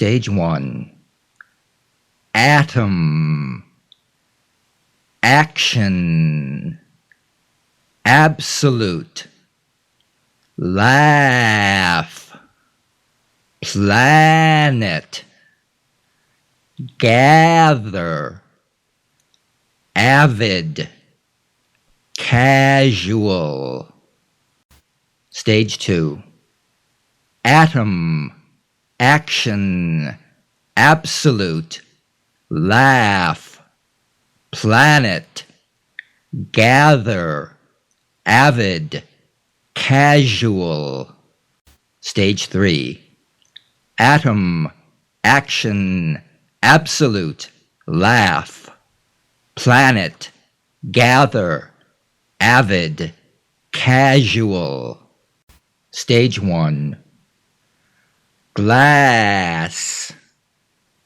Stage 1. Atom, action, absolute, laugh, planet, gather, avid, casual. Stage 2. Atom, action, absolute, laugh, planet, gather, avid, casual. Stage 3. Atom, action, absolute, laugh, planet, gather, avid, casual. Stage 1. Glass,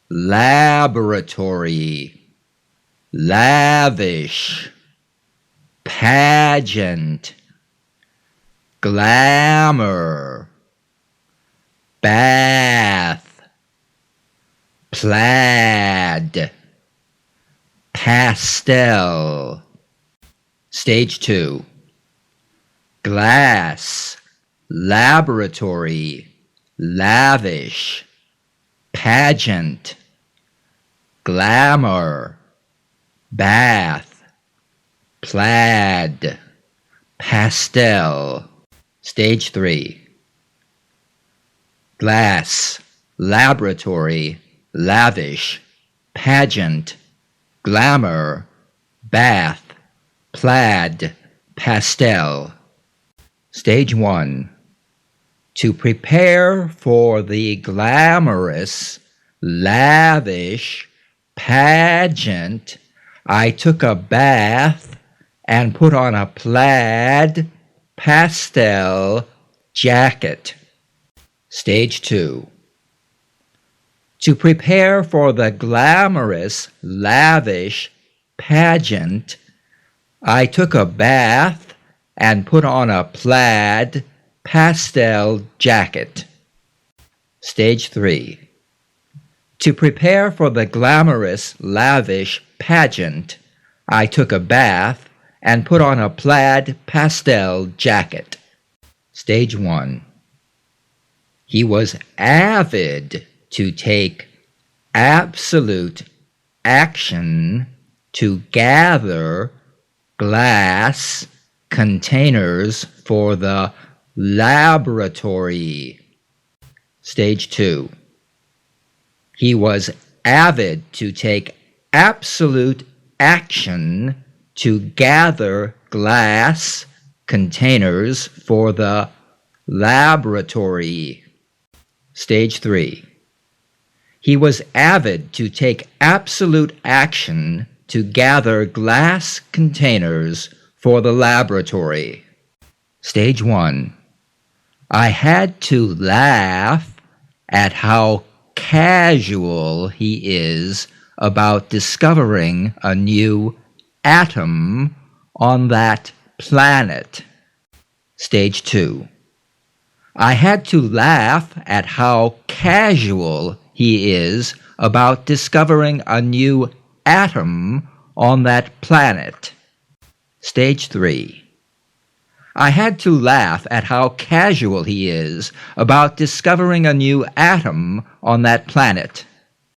laboratory, lavish, pageant, glamour, bath, plaid, pastel. Stage 2. Glass, laboratory, lavish, pageant, glamour, bath, plaid, pastel. Stage 3. Glass, laboratory, lavish, pageant, glamour, bath, plaid, pastel. Stage 1. To prepare for the glamorous, lavish, pageant, I took a bath and put on a plaid, pastel jacket. Stage 2. To prepare for the glamorous, lavish, pageant, I took a bath and put on a plaid, pastel jacket. Stage 3. To prepare for the glamorous, lavish pageant, I took a bath and put on a plaid pastel jacket. Stage 1. He was avid to take absolute action to gather glass containers for the laboratory. Stage 2. He was avid to take absolute action to gather glass containers for the laboratory. Stage 3. He was avid to take absolute action to gather glass containers for the laboratory. Stage 1. I had to laugh at how casual he is about discovering a new atom on that planet. Stage 2. I had to laugh at how casual he is about discovering a new atom on that planet. Stage 3. I had to laugh at how casual he is about discovering a new atom on that planet.